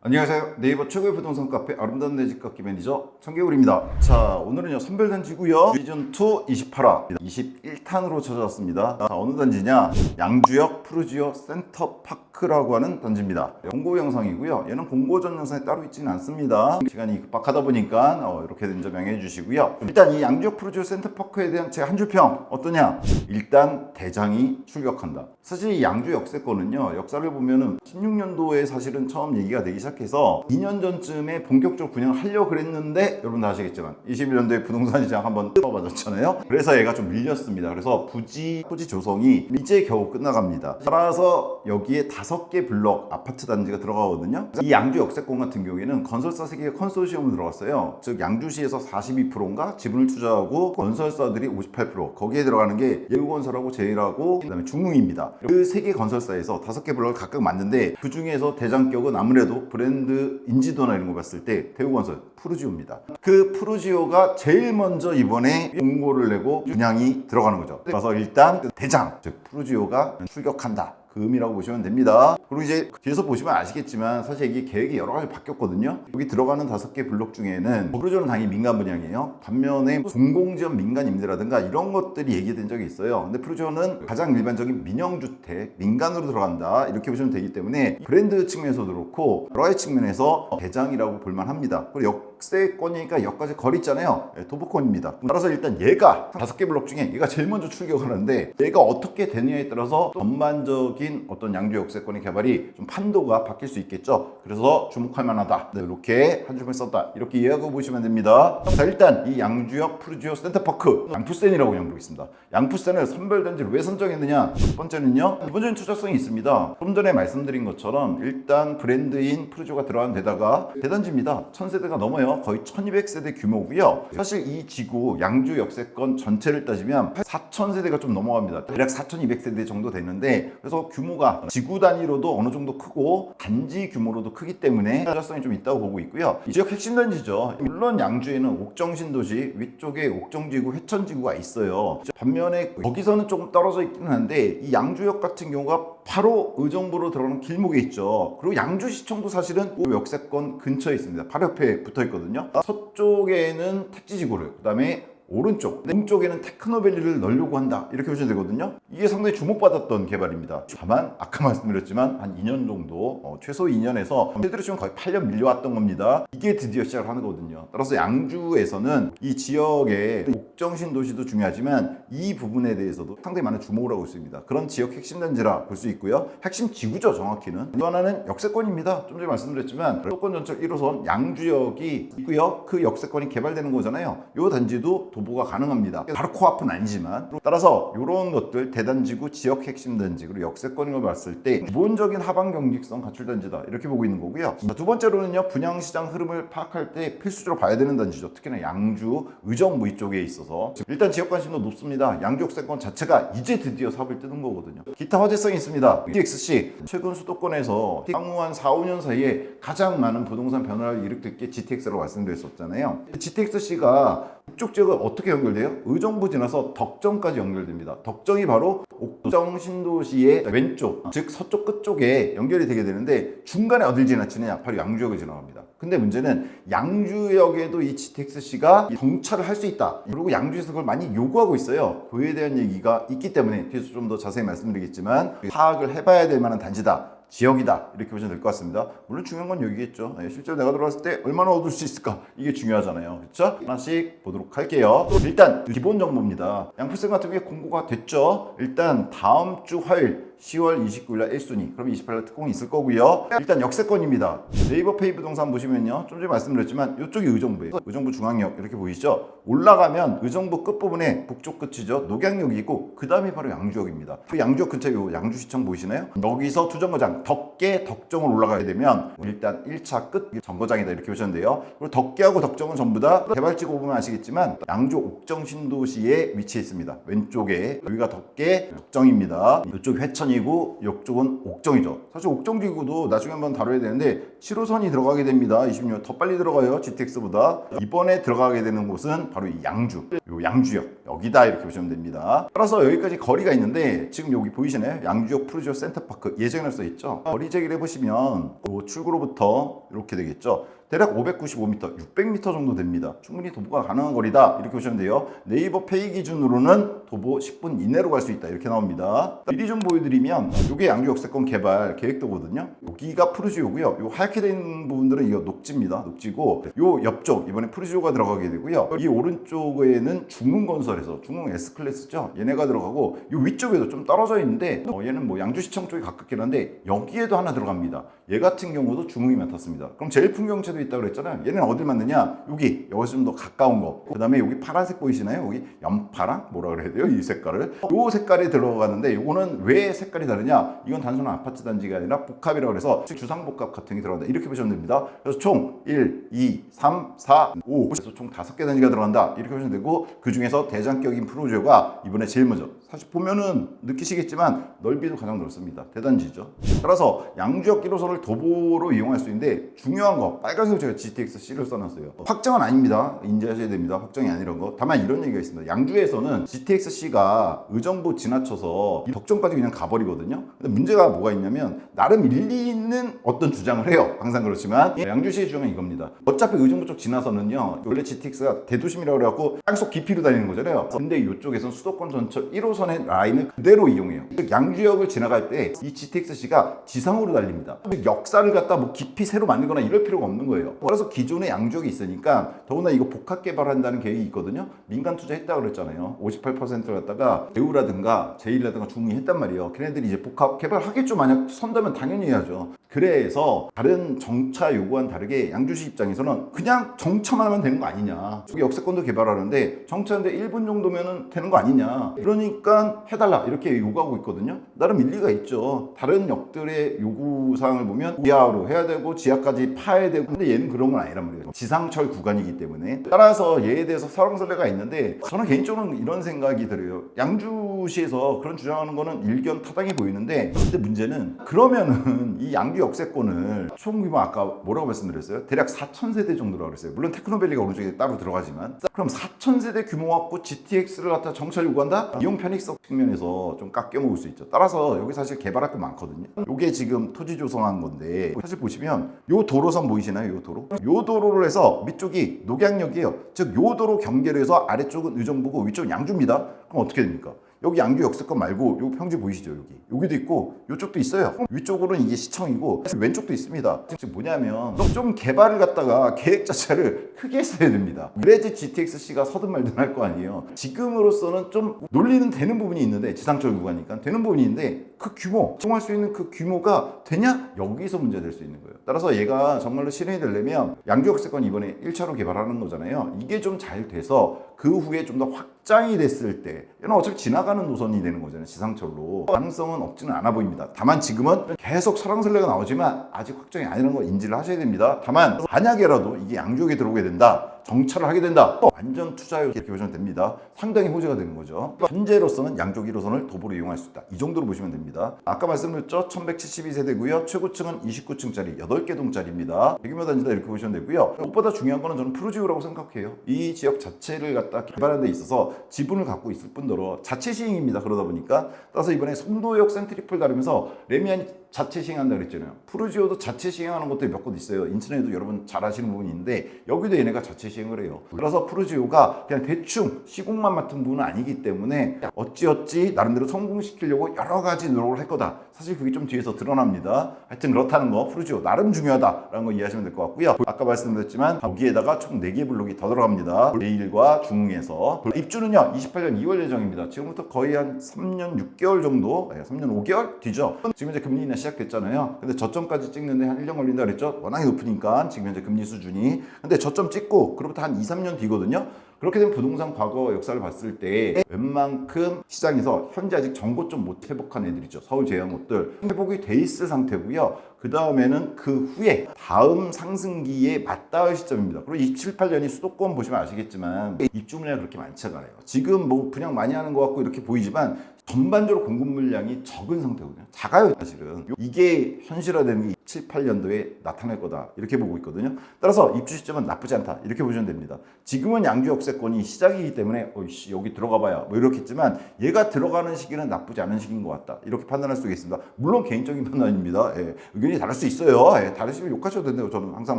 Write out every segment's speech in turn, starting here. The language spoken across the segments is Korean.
안녕하세요. 네이버 최고의 부동산 카페 아름다운 내 집 갚기 매니저 청개구리입니다. 자, 오늘은요 선별단지고요. 시즌2 28화 21탄으로 찾아왔습니다. 자, 어느 단지냐? 양주역 푸르지오 센터파크라고 하는 단지입니다. 공고 영상이고요. 얘는 공고 전 영상이 따로 있지는 않습니다. 시간이 급박하다 보니까 이렇게 된 점 양해해 주시고요. 일단 이 양주역 푸르지오 센터파크에 대한 제 한 줄평 어떠냐? 일단 대장이 출격한다. 사실 이 양주 역세권은요, 역사를 보면은 16년도에 사실은 처음 얘기가 되기 시작해서 2년 전쯤에 본격적으로 분양을 하려고 그랬는데, 여러분 다 아시겠지만 21년도에 부동산 시장 한번 뜯어맞았잖아요. 그래서 얘가 좀 밀렸습니다. 그래서 토지 조성이 이제 겨우 끝나갑니다. 따라서 여기에 5개 블록 아파트 단지가 들어가거든요. 이 양주 역세권 같은 경우에는 건설사 3개가 컨소시엄으로 들어갔어요. 즉 양주시에서 42%인가 지분을 투자하고 건설사들이 58%, 거기에 들어가는 게 예우건설하고 제일하고 그다음에 중흥입니다. 그 3개 건설사에서 5개 블록을 각각 만드는데, 그 중에서 대장격은 아무래도 브랜드 인지도나 이런 거 봤을 때 대우건설 푸르지오입니다. 그 푸르지오가 제일 먼저 이번에 공고를 내고 분양이 들어가는 거죠. 그래서 일단 대장, 즉 푸르지오가 출격한다, 그 의미라고 보시면 됩니다. 그리고 이제 뒤에서 보시면 아시겠지만 사실 이게 계획이 여러 가지 바뀌었거든요. 여기 들어가는 5개 블록 중에는 푸르지오는 당연히 민간 분양이에요. 반면에 공공지원 민간 임대라든가 이런 것들이 얘기된 적이 있어요. 근데 푸르지오는 가장 일반적인 민영주택, 민간으로 들어간다, 이렇게 보시면 되기 때문에 브랜드 측면에서도 그렇고 여러 가지 측면에서 대장이라고 볼만합니다. 그리고 역세권이니까 역까지 거리 있잖아요. 도보권입니다. 따라서 일단 얘가 5개 블록 중에 얘가 제일 먼저 출격을 하는데, 얘가 어떻게 되느냐에 따라서 전반적인 어떤 양주 역세권의 개발이 좀 판도가 바뀔 수 있겠죠. 그래서 주목할 만하다. 네, 이렇게 한 줄을 썼다, 이렇게 이해하고 보시면 됩니다. 자, 일단 이 양주역 푸르지오 센터파크 양푸센이라고 그냥 부르겠습니다. 양푸센을 선별단지를 왜 선정했느냐? 첫 번째는요, 기본적인 투자성이 있습니다. 좀 전에 말씀드린 것처럼 일단 브랜드인 푸르지오가 들어간 데다가 대단지입니다. 1000세대가 넘어요. 거의 1200세대 규모고요. 사실 이 지구 양주 역세권 전체를 따지면 4000세대가 좀 넘어갑니다. 대략 4200세대 정도 되는데, 그래서 규모가 지구 단위로도 어느 정도 크고 단지 규모로도 크기 때문에 투자성이 좀 있다고 보고 있고요. 이 지역 핵심 단지죠. 물론 양주에는 옥정신도시, 위쪽에 옥정지구, 회천지구가 있어요. 반면에 거기서는 조금 떨어져 있기는 한데, 이 양주역 같은 경우가 바로 의정부로 들어가는 길목에 있죠. 그리고 양주시청도 사실은 역세권 근처에 있습니다. 바로 옆에 붙어 있거든요. 서쪽에는 택지지구를, 그 다음에 오른쪽, 동쪽에는 테크노밸리를 넣으려고 한다, 이렇게 보시면 되거든요. 이게 상당히 주목받았던 개발입니다. 다만 아까 말씀드렸지만 한 2년 정도, 최소 2년에서 제대로 치면 거의 8년 밀려왔던 겁니다. 이게 드디어 시작을 하는 거거든요. 따라서 양주에서는 이 지역의 옥정신 도시도 중요하지만 이 부분에 대해서도 상당히 많은 주목을 하고 있습니다. 그런 지역 핵심 단지라 볼 수 있고요. 핵심 지구죠, 정확히는. 또 하나는 역세권입니다. 좀 전에 말씀드렸지만 수도권 전철 1호선 양주역이 있고요. 그 역세권이 개발되는 거잖아요. 이 단지도 도보가 가능합니다. 바로 코앞은 아니지만, 따라서 이런 것들 대단지구, 지역 핵심 단지, 그리고 역세권인 걸 봤을 때 기본적인 하방 경직성 갖출 단지다, 이렇게 보고 있는 거고요. 두 번째로는요, 분양시장 흐름을 파악할 때 필수적으로 봐야 되는 단지죠. 특히나 양주, 의정부 이쪽에 있어서 일단 지역 관심도 높습니다. 양주 역세권 자체가 이제 드디어 삽을 뜨는 거거든요. 기타 화제성이 있습니다. GTX-C, 최근 수도권에서 향후 한 4, 5년 사이에 가장 많은 부동산 변화를 일으킬 게 GTX라고 말씀드렸었잖아요. GTX-C가 북쪽 지역은 어떻게 연결돼요? 의정부 지나서 덕정까지 연결됩니다. 덕정이 바로 옥정 신도시의 왼쪽, 즉 서쪽 끝쪽에 연결이 되게 되는데, 중간에 어딜 지나치느냐? 바로 양주역을 지나갑니다. 근데 문제는 양주역에도 이 GTX-C가 정차를 할 수 있다. 그리고 양주에서 그걸 많이 요구하고 있어요. 그에 대한 얘기가 있기 때문에 뒤에서 좀 더 자세히 말씀드리겠지만, 파악을 해봐야 될 만한 단지다, 지역이다, 이렇게 보시면 될 것 같습니다. 물론 중요한 건 여기겠죠. 실제로 내가 들어갔을 때 얼마나 얻을 수 있을까, 이게 중요하잖아요. 그렇죠? 하나씩 보도록 할게요. 일단 기본 정보입니다. 양푸센 같은 경우에 공고가 됐죠. 일단 다음 주 화요일 10월 29일날 1순위, 그럼 28일날 특공이 있을 거고요. 일단 역세권입니다. 네이버 페이 부동산 보시면요, 좀 전에 말씀드렸지만 이쪽이 의정부예요. 의정부 중앙역 이렇게 보이시죠? 올라가면 의정부 끝부분에 북쪽 끝이죠, 녹양역이 있고, 그 다음이 바로 양주역입니다. 그 양주역 근처에 양주시청 보이시나요? 여기서 투정거장 덕계, 덕정을 올라가게 되면 일단 1차 끝 정거장이다, 이렇게 보시면 돼요. 그리고 덕계하고 덕정은 전부 다 개발지구 보면 아시겠지만 양주 옥정 신도시에 위치해 있습니다. 왼쪽에 여기가 덕계, 덕정입니다. 이쪽 회천 이고 이쪽은 옥정이죠. 사실 옥정지구도 나중에 한번 다뤄야 되는데 7호선이 들어가게 됩니다. 26년 더 빨리 들어가요, GTX보다. 이번에 들어가게 되는 곳은 바로 이 양주, 요 양주역. 여기다 이렇게 보시면 됩니다. 따라서 여기까지 거리가 있는데 지금 여기 보이시나요? 양주역 푸르지오 센터파크 예정에 써 있죠. 거리 제기를 해보시면 출구로부터 이렇게 되겠죠. 대략 595m, 600m 정도 됩니다. 충분히 도보가 가능한 거리다 이렇게 보시면 돼요. 네이버 페이 기준으로는 도보 10분 이내로 갈 수 있다 이렇게 나옵니다. 미리 좀 보여드리면 이게 양주 역세권 개발 계획도거든요. 여기가 푸르지오고요. 요 하얗게 된 부분들은 이거 녹지입니다. 녹지고 요 옆쪽 이번에 푸르지오가 들어가게 되고요. 이 오른쪽에는 중흥건설에서 중흥 S클래스죠. 얘네가 들어가고 요 위쪽에도 좀 떨어져 있는데 얘는 뭐 양주시청 쪽에 가깝긴 한데 여기에도 하나 들어갑니다. 얘 같은 경우도 중흥이 맡았습니다. 그럼 제일 풍경채도 있다고 그랬잖아요. 얘는 어딜 맞느냐? 여기서 좀 더 가까운 거. 그 다음에 여기 파란색 보이시나요? 여기 연파랑 뭐라 그래야 돼요? 이 색깔을. 요 색깔이 들어가는데 요거는 왜 색깔이 다르냐? 이건 단순한 아파트 단지가 아니라 복합이라고 해서 주상복합 같은 게 들어간다. 이렇게 보시면 됩니다. 그래서 총 1, 2, 3, 4, 5. 그래서 총 5개 단지가 들어간다. 이렇게 보시면 되고 그 중에서 대장격인 푸르지오가 이번에 제일 먼저. 사실 보면은 느끼시겠지만 넓이도 가장 넓습니다. 대단지죠. 따라서 양주역 1호선을 도보로 이용할 수 있는데 중요한 거 빨간색으로 제가 GTX-C를 써놨어요. 확정은 아닙니다. 인지하셔야 됩니다. 확정이 아니란 거. 다만 이런 얘기가 있습니다. 양주에서는 GTX-C가 의정부 지나쳐서 덕정까지 그냥 가버리거든요. 근데 문제가 뭐가 있냐면 나름 일리 있는 어떤 주장을 해요. 항상 그렇지만 양주시의 주장은 이겁니다. 어차피 의정부 쪽 지나서는요. 원래 GTX가 대도심이라고 그래갖고 땅속 깊이로 다니는 거잖아요. 근데 이쪽에서는 수도권 전철 1호선의 라인을 그대로 이용해요. 즉 양주역을 지나갈 때 이 GTX-C가 지상으로 달립니다. 즉 역사를 갖다 뭐 깊이 새로 만들거나 이럴 필요가 없는 거예요. 그래서 기존에 양주역이 있으니까 더구나 이거 복합 개발한다는 계획이 있거든요. 민간 투자했다고 그랬잖아요. 58%를 갖다가 대우라든가 제일라든가 중흥이 했단 말이에요. 걔네들이 이제 복합 개발하겠죠. 만약 선다면 당연히 해야죠. 그래서 다른 정차 요구와는 다르게 양주시 입장에서는 그냥 정차만 하면 되는 거 아니냐. 저기 역세권도 개발하는데 정차하는데 1분 정도면 되는 거 아니냐. 그러니까 해달라 이렇게 요구하고 있거든요. 나름 일리가 있죠. 다른 역들의 요구사항을 보면 지하로 해야 되고 지하까지 파야 되고 근데 얘는 그런 건 아니란 말이에요. 지상철 구간이기 때문에 따라서 얘에 대해서 설왕설래가 있는데 저는 개인적으로는 이런 생각이 들어요. 양주시에서 그런 주장하는 거는 일견 타당해 보이는데 근데 문제는 그러면은 이 양주 역세권을 총 규모 아까 뭐라고 말씀드렸어요? 대략 4,000세대 정도라고 그랬어요. 물론 테크노밸리가 오른쪽에 따로 들어가지만 그럼 4,000세대 규모 갖고 GTX를 갖다 정찰 요구한다? 이용 편익성 측면에서 좀 깎여먹을 수 있죠. 따라서 여기 사실 개발할 거 많거든요. 요게 지금 토지 조성한 건데 사실 보시면 요 도로선 보이시나요? 요 도로? 요 도로를 해서 밑쪽이 녹양역이에요. 즉 요 도로 경계를 해서 아래쪽은 의정부고 위쪽은 양주입니다. 그럼 어떻게 됩니까? 여기 양주 역세권 말고 요 평지 보이시죠? 여기도 있고 요쪽도 있어요. 위쪽으로는 이게 시청이고 왼쪽도 있습니다. 즉 뭐냐면 좀 개발을 갖다가 계획 자체를 크게 했어야 됩니다. 그래야지 GTX-C가 서든 말든 할 거 아니에요. 지금으로서는 좀 논리는 되는 부분이 있는데 지상철 구간이니까 되는 부분이 있는데 그 규모, 정할 수 있는 그 규모가 되냐? 여기서 문제가 될 수 있는 거예요. 따라서 얘가 정말로 실현이 되려면 양주 역세권 이번에 1차로 개발하는 거잖아요. 이게 좀 잘 돼서 그 후에 좀 더 확장이 됐을 때 얘는 어차피 지나가는 노선이 되는 거잖아요. 지상철로. 가능성은 없지는 않아 보입니다. 다만 지금은 계속 설왕설래가 나오지만 아직 확정이 아니라는 거 인지를 하셔야 됩니다. 다만 만약에라도 이게 양주역에 들어오게 된다. 정찰을 하게 된다. 완전 투자요 이렇게 보시면 됩니다. 상당히 호재가 되는 거죠. 현재로서는 양쪽 1호선을 도보로 이용할 수 있다. 이 정도로 보시면 됩니다. 아까 말씀드렸죠. 1172세대고요. 최고층은 29층짜리 8개 동짜리입니다. 100여 단지다 이렇게 보시면 되고요. 무엇보다 중요한 거는 저는 푸르지오라고 생각해요. 이 지역 자체를 갖다 개발하는 데 있어서 지분을 갖고 있을 뿐더러 자체 시행입니다. 그러다 보니까 따라서 이번에 송도역 센트리플 다루면서 레미안이 자체 시행한다 그랬잖아요. 푸르지오도 자체 시행하는 것들이 몇 곳 있어요. 인천에도 여러분 잘 아시는 부분이 있는데 여기도 얘네가 자체 시행을 해요. 그래서 푸르지오가 그냥 대충 시공만 맡은 부분은 아니기 때문에 어찌어찌 나름대로 성공시키려고 여러 가지 노력을 할 거다. 사실 그게 좀 뒤에서 드러납니다. 하여튼 그렇다는 거 푸르지오 나름 중요하다라는 거 이해하시면 될 것 같고요. 아까 말씀드렸지만 여기에다가 총 4개 블록이 더 들어갑니다. 제1과 중흥에서 입주는요 28년 2월 예정입니다. 지금부터 거의 한 3년 6개월 정도 3년 5개월 뒤죠. 지금 이제 금리 인하 시작됐잖아요. 근데 저점까지 찍는데 한 1년 걸린다 그랬죠. 워낙에 높으니까 지금 현재 금리 수준이. 근데 저점 찍고 그로부터 한 2, 3년 뒤거든요. 그렇게 되면 부동산 과거 역사를 봤을 때 웬만큼 시장에서 현재 아직 정보 좀 못 회복한 애들이죠. 서울 제약업들 회복이 돼 있을 상태고요. 그 다음에는 그 후에 다음 상승기에 맞닿을 시점입니다. 그리고 27, 8년이 수도권 보시면 아시겠지만 입주 물량이 그렇게 많지가 않아요. 지금 뭐 분양 많이 하는 것 같고 이렇게 보이지만 전반적으로 공급 물량이 적은 상태거든요. 작아요, 사실은. 이게 현실화되는 게 7, 8년도에 나타날 거다. 이렇게 보고 있거든요. 따라서 입주 시점은 나쁘지 않다. 이렇게 보시면 됩니다. 지금은 양주 역세권이 시작이기 때문에 여기 들어가 봐야 뭐 이렇겠지만 얘가 들어가는 시기는 나쁘지 않은 시기인 것 같다. 이렇게 판단할 수 있습니다. 물론 개인적인 판단입니다. 예, 의견이 다를 수 있어요. 예, 다르시면 욕하셔도 된다고 저는 항상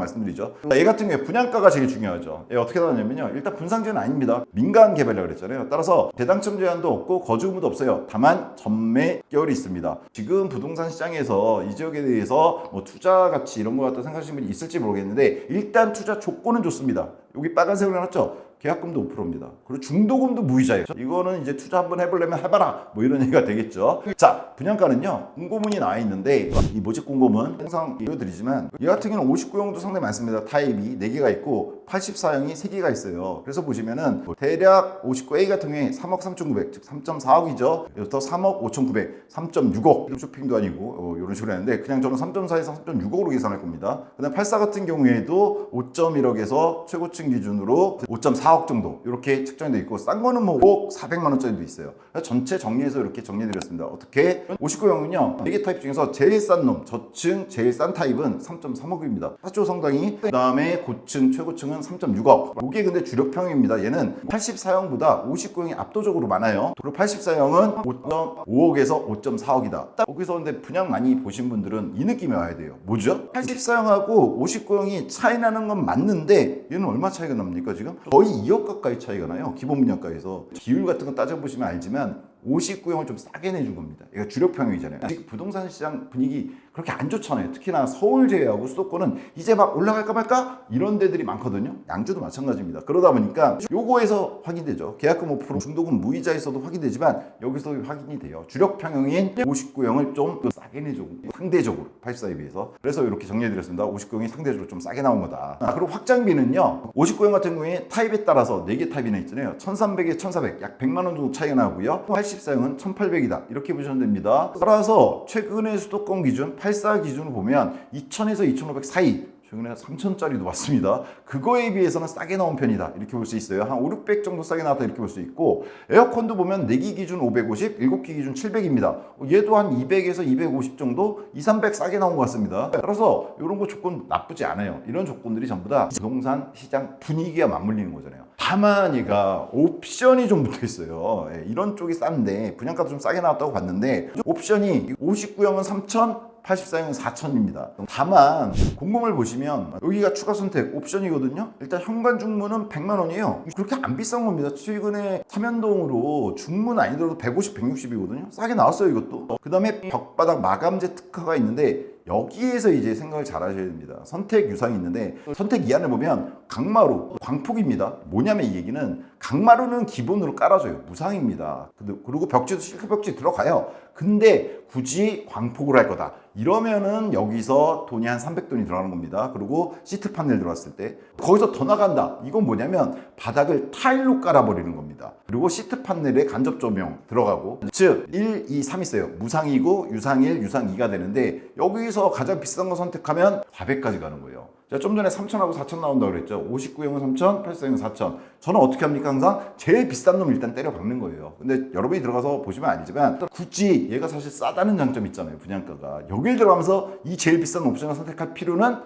말씀드리죠. 얘 같은 경우에 분양가가 제일 중요하죠. 예, 어떻게 나왔냐면요. 일단 분상제는 아닙니다. 민간 개발이라고 그랬잖아요. 따라서 대당첨 제한도 없고 거주 의무도 없어요. 다만 전매결이 있습니다. 지금 부동산 시장에서 이 지역에 대해서 뭐 투자 가치 이런 거 같다 생각하시는 분이 있을지 모르겠는데 일단 투자 조건은 좋습니다. 여기 빨간색으로 해놨죠? 계약금도 5%입니다. 그리고 중도금도 무이자예요. 이거는 이제 투자 한번 해보려면 해봐라. 뭐 이런 얘기가 되겠죠. 자, 분양가는요. 공고문이 나와 있는데 이 모집 공고문 항상 보여드리지만 이 같은 경우는 59형도 상당히 많습니다. 타입이 4개가 있고 84형이 3개가 있어요. 그래서 보시면은 대략 59A 같은 경우에 3억 3,900, 즉 3.4억이죠. 여기부터 3억 5,900, 3.6억. 쇼핑도 아니고 이런 식으로 하는데 그냥 저는 3.4에서 3.6억으로 계산할 겁니다. 그다음 84 같은 경우에도 5.1억에서 최고층 기준으로 5.4억 정도 이렇게 측정이 되어 있고 싼 거는 뭐 5억 400만 원짜리도 있어요. 전체 정리해서 이렇게 정리해드렸습니다. 어떻게? 59형은요 4개 타입 중에서 제일 싼 놈, 저층 제일 싼 타입은 3.3억입니다. 사조 상당히. 그 다음에 고층 최고층은 3.6억. 이게 근데 주력형입니다. 얘는 84형보다 59형이 압도적으로 많아요. 그리고 84형은 5.5억에서 5.4억이다. 여기서 근데 분양 많이 보신 분들은 이 느낌이 와야 돼요. 뭐죠? 84형하고 59형이 차이 나는 건 맞는데 얘는 얼마 차이가 납니까 지금? 거의 2억 가까이 차이가 나요. 기본 분양가에서. 기율 같은 거 따져보시면 알지만 59형을 좀 싸게 내준 겁니다. 이거 주력평형이잖아요. 지금 부동산 시장 분위기 그렇게 안 좋잖아요. 특히나 서울 제외하고 수도권은 이제 막 올라갈까 말까 이런 데들이 많거든요. 양주도 마찬가지입니다. 그러다 보니까 요거에서 확인되죠. 계약금 5%, 중도금 무이자에서도 확인되지만 여기서 확인이 돼요. 주력평형인 59형을 좀 싸게 내줘. 상대적으로 84에 비해서. 그래서 이렇게 정리해드렸습니다. 59형이 상대적으로 좀 싸게 나온 거다. 그리고 확장비는요. 59형 같은 경우에 타입에 따라서 4개 타입이나 있잖아요. 1300에 1400, 약 100만 원 정도 차이가 나고요. 84형은 1800이다. 이렇게 보시면 됩니다. 따라서 최근의 수도권 기준 84 기준을 보면 2000에서 2500 사이 최근에 3,000짜리도 왔습니다. 그거에 비해서는 싸게 나온 편이다. 이렇게 볼 수 있어요. 한 5, 600 정도 싸게 나왔다. 이렇게 볼 수 있고 에어컨도 보면 4기 기준 550, 7기 기준 700입니다. 얘도 한 200에서 250 정도, 2, 300 싸게 나온 것 같습니다. 따라서 이런 거 조건 나쁘지 않아요. 이런 조건들이 전부 다 부동산 시장 분위기가 맞물리는 거잖아요. 다만 얘가 옵션이 좀 붙어 있어요. 이런 쪽이 싼데 분양가도 좀 싸게 나왔다고 봤는데 옵션이 59형은 3,000, 84형은 4,000입니다. 다만 공금을 보시면 여기가 추가 선택 옵션이거든요. 일단 현관 중문은 100만 원이에요. 그렇게 안 비싼 겁니다. 최근에 삼연동으로 중문 아니더라도 150, 160이거든요. 싸게 나왔어요 이것도. 그 다음에 벽바닥 마감재 특허가 있는데 여기에서 이제 생각을 잘 하셔야 됩니다. 선택 유상이 있는데 선택 이안을 보면 강마루, 광폭입니다. 뭐냐면 이 얘기는 강마루는 기본으로 깔아줘요. 무상입니다. 그리고 벽지도 실크 벽지 들어가요. 근데 굳이 광폭으로 할 거다. 이러면은 여기서 돈이 한 300돈이 들어가는 겁니다. 그리고 시트 판넬 들어왔을 때 거기서 더 나간다. 이건 뭐냐면 바닥을 타일로 깔아버리는 겁니다. 그리고 시트 판넬에 간접 조명 들어가고 즉 1, 2, 3 있어요. 무상이고 유상 1, 유상 2가 되는데 여기서 가장 비싼 거 선택하면 400까지 가는 거예요. 제가 좀 전에 3,000하고 4,000 나온다고 그랬죠. 59형은 3,000, 84형은 4,000. 저는 어떻게 합니까? 항상 제일 비싼 놈을 일단 때려 박는 거예요. 근데 여러분이 들어가서 보시면 알지만 굳이 얘가 사실 싸다는 장점이 있잖아요. 분양가가. 여길 들어가면서 이 제일 비싼 옵션을 선택할 필요는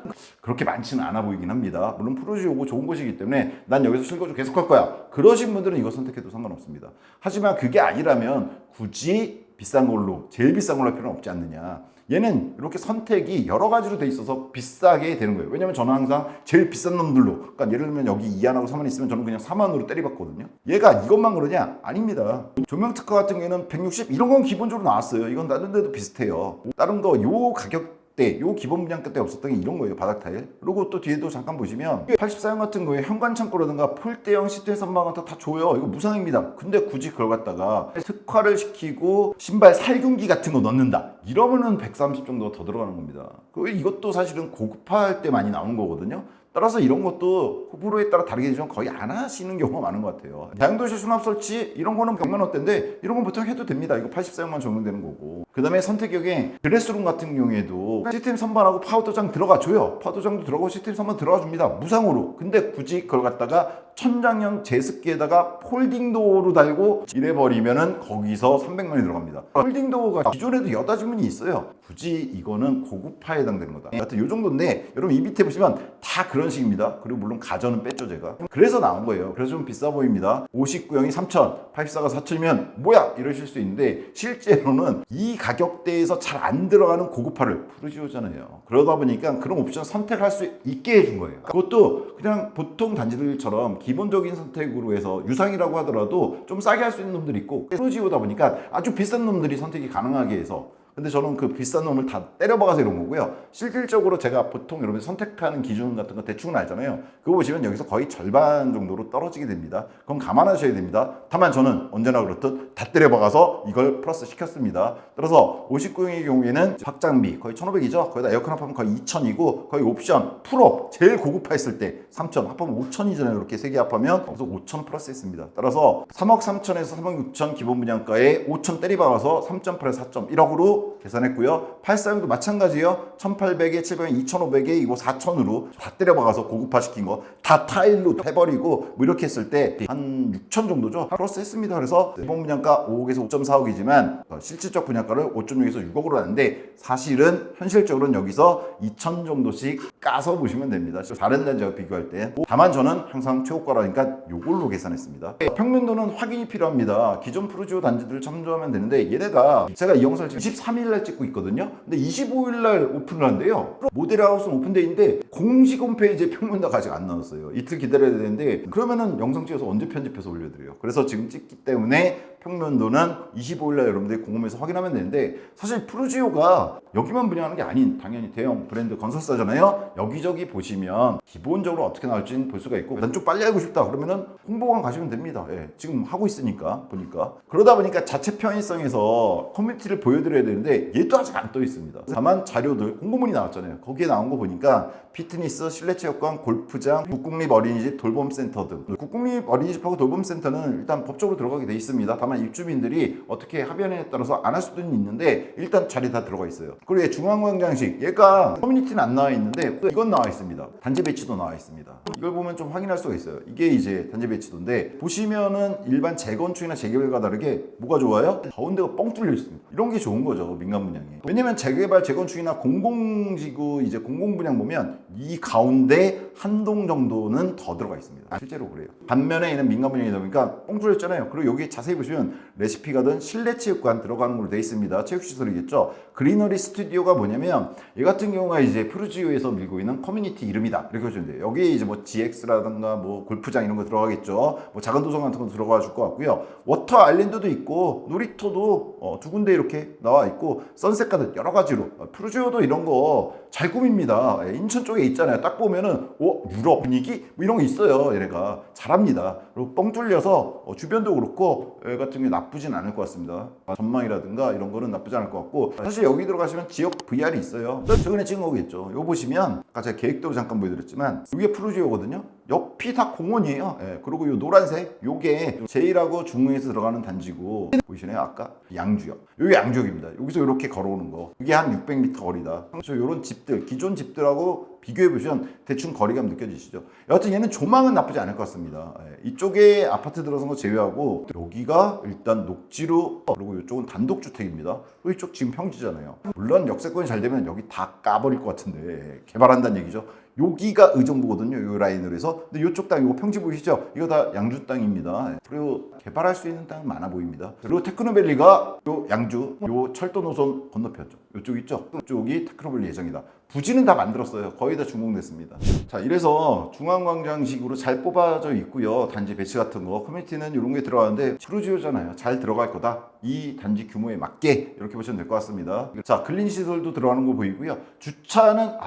그렇게 많지는 않아 보이긴 합니다. 물론 프로지 오고 좋은 곳이기 때문에 난 여기서 실거주 계속 할 거야. 그러신 분들은 이거 선택해도 상관없습니다. 하지만 그게 아니라면 굳이 비싼 걸로 제일 비싼 걸로 할 필요는 없지 않느냐. 얘는 이렇게 선택이 여러 가지로 돼 있어서 비싸게 되는 거예요. 왜냐면 저는 항상 제일 비싼 놈들로, 그러니까 예를 들면 여기 2안하고 3안 있으면 저는 그냥 3안으로 때려봤거든요. 얘가 이것만 그러냐? 아닙니다. 조명 특허 같은 경우에는 160 이런 건 기본적으로 나왔어요. 이건 다른 데도 비슷해요. 다른 거 요 가격 때, 요 기본 분양가 때 없었던 게 이런 거예요. 바닥 타일. 그리고 또 뒤에도 잠깐 보시면 84형 같은 거에 현관 창고라든가 폴대형 시트 선반 같은 다 줘요. 이거 무상입니다. 근데 굳이 그걸 갖다가 특화를 시키고 신발 살균기 같은 거 넣는다. 이러면은 130 정도 더 들어가는 겁니다. 이것도 사실은 고급화할 때 많이 나오는 거거든요. 따라서 이런 것도 호불호에 따라 다르게 되지만 거의 안 하시는 경우가 많은 것 같아요. 다용도실 수납 설치 이런 거는 100만 원대인데 이런 건 보통 해도 됩니다. 이거 84만 적용되는 거고. 그 다음에 선택격에 드레스룸 같은 경우에도 시스템 선반하고 파우더장 들어가줘요. 파우더장도 들어가고 시스템 선반 들어가줍니다. 무상으로. 근데 굳이 그걸 갖다가 천장형 제습기에다가 폴딩도어로 달고 이래버리면은 거기서 300만원이 들어갑니다. 폴딩도어가 기존에도 여다 주문이 있어요. 굳이 이거는 고급화에 해당되는 거다. 하여튼 요 정도인데 여러분 이 밑에 보시면 다 그런 식입니다. 그리고 물론 가전은 뺐죠 제가. 그래서 나온 거예요. 그래서 좀 비싸 보입니다. 59형이 3,000, 84가 4,000이면 뭐야 이러실 수 있는데 실제로는 이 가격대에서 잘 안 들어가는 고급화를 푸르지오잖아요. 그러다 보니까 그런 옵션 선택할 수 있게 해준 거예요. 그것도 그냥 보통 단지들처럼 기본적인 선택으로 해서 유상이라고 하더라도 좀 싸게 할 수 있는 놈들이 있고 푸르지오다 보니까 아주 비싼 놈들이 선택이 가능하게 해서 근데 저는 그 비싼 놈을 다 때려박아서 이런 거고요. 실질적으로 제가 보통 여러분 선택하는 기준 같은 거 대충은 알잖아요. 그거 보시면 여기서 거의 절반 정도로 떨어지게 됩니다. 그건 감안하셔야 됩니다. 다만 저는 언제나 그렇듯 다 때려박아서 이걸 플러스 시켰습니다. 따라서 59형의 경우에는 확장비 거의 1,500이죠. 거기다 에어컨 합하면 거의 2,000이고 거의 옵션, 풀업 제일 고급화했을 때 3,000 합하면 5,000이잖아요. 이렇게 세 개 합하면 그래서 5,000 플러스 했습니다. 따라서 3억 3천에서 3억 6천 기본 분양가에 5,000 때려박아서 3.8에서 4.1억으로 계산했고요. 84형도 마찬가지예요. 1800에 700에 2500에 이거 4000으로 다 때려박아서 고급화시킨 거 다 타일로 해버리고 뭐 이렇게 했을 때 한 6000 정도죠. 플러스 했습니다. 그래서 기본 분양가 5억에서 5.4억이지만 실질적 분양가를 5.6에서 6억으로 하는데 사실은 현실적으로는 여기서 2000 정도씩 까서 보시면 됩니다. 다른 단지와 비교할 때 다만 저는 항상 최고가라니까 이걸로 계산했습니다. 평면도는 확인이 필요합니다. 기존 푸르지오 단지들을 참조하면 되는데 얘네가 제가 이 영상을 지금 23일날 찍고 있거든요. 근데 25일날 오픈을 한대요. 모델하우스는 오픈돼 있는데 공식 홈페이지에 평면도가 아직 안 나왔어요. 이틀 기다려야 되는데 그러면은 영상 찍어서 언제 편집해서 올려드려요. 그래서 지금 찍기 때문에 평면도는 25일날 여러분들이 궁금해서 확인하면 되는데 사실 푸르지오가 여기만 분양하는 게 아닌 당연히 대형 브랜드 건설사잖아요. 여기저기 보시면 기본적으로 어떻게 나올지는 볼 수가 있고 난 좀 빨리 알고 싶다 그러면은 홍보관 가시면 됩니다. 예, 지금 하고 있으니까 보니까 그러다 보니까 자체 편의성에서 커뮤니티를 보여드려야 되는데 얘도 아직 안 떠 있습니다. 다만 자료들 공고문이 나왔잖아요. 거기에 나온 거 보니까 피트니스, 실내체육관, 골프장, 국공립 어린이집, 돌봄센터 등 국공립 어린이집하고 돌봄센터는 일단 법적으로 들어가게 돼 있습니다. 다만 입주민들이 어떻게 합의안에 따라서 안 할 수도 있는데 일단 자리 다 들어가 있어요. 그리고 중앙광장식 얘가 커뮤니티는 안 나와 있는데 이건 나와 있습니다. 단지 배치도 나와 있습니다. 이걸 보면 좀 확인할 수가 있어요. 이게 이제 단지 배치도인데 보시면은 일반 재건축이나 재개발과 다르게 뭐가 좋아요? 가운데가 뻥 뚫려 있습니다. 이런 게 좋은 거죠. 민간 분양이. 왜냐면 재개발, 재건축이나 공공지구 이제 공공분양 보면 이 가운데 한 동 정도는 더 들어가 있습니다. 실제로 그래요. 반면에 얘는 민간 분양이다 보니까 뻥 뚫렸잖아요. 그리고 여기 자세히 보시면 레시피가든 실내체육관 들어가는 걸로 되어 있습니다. 체육시설이겠죠. 그리너리 스튜디오가 뭐냐면 얘 같은 경우가 이제 푸르지오에서 밀고 있는 커뮤니티 이름이다. 이렇게 보시면 돼요. 여기에 이제 뭐 GX라든가 뭐 골프장 이런 거 들어가겠죠. 뭐 작은 도서관 같은 거 들어가 줄 것 같고요. 워터 아일랜드도 있고 놀이터도 두 군데 이렇게 나와 있고 선셋가든 여러 가지로 푸르지오도 이런 거 잘 꾸밉니다. 인천 쪽에 있잖아요. 딱 보면은 유럽 분위기 뭐 이런 거 있어요. 얘네가 잘합니다. 그리고 뻥 뚫려서 주변도 그렇고 얘 같은 게 나쁘진 않을 것 같습니다. 전망이라든가 이런 거는 나쁘지 않을 것 같고 사실 여기 들어가시면 지역 VR이 있어요. 최근에 찍은 거겠죠. 이거 보시면 아까 제가 계획도로 잠깐 보여드렸지만 이게 푸르지오거든요. 옆이 다 공원이에요. 예, 그리고 요 노란색 요게 제일하고 중흥에서 들어가는 단지고 보이시나요? 아까 양주역. 요게 양주역입니다. 여기서 이렇게 걸어오는 거. 이게 한 600m 거리다. 그래서 요런 집들, 기존 집들하고 비교해 보시면 대충 거리감 느껴지시죠? 여하튼 얘는 조망은 나쁘지 않을 것 같습니다. 예, 이쪽에 아파트 들어선 거 제외하고 여기가 일단 녹지로 그리고 이쪽은 단독주택입니다. 그리고 이쪽 지금 평지잖아요. 물론 역세권이 잘 되면 여기 다 까버릴 것 같은데 예, 개발한다는 얘기죠. 여기가 의정부거든요. 요 라인으로 해서. 근데 요쪽 땅, 이거 평지 보이시죠? 이거 다 양주 땅입니다. 그리고 개발할 수 있는 땅은 많아 보입니다. 그리고 테크노밸리가 요 양주, 요 철도 노선 건너편죠. 요쪽 있죠? 이쪽이 테크노밸리 예정이다. 부지는 다 만들었어요. 거의 다 준공됐습니다. 자, 이래서 중앙광장식으로 잘 뽑아져 있고요. 단지 배치 같은 거. 커뮤니티는 이런 게 들어가는데 푸르지오잖아요. 잘 들어갈 거다. 이 단지 규모에 맞게 이렇게 보시면 될 것 같습니다. 자, 근린 시설도 들어가는 거 보이고요. 주차는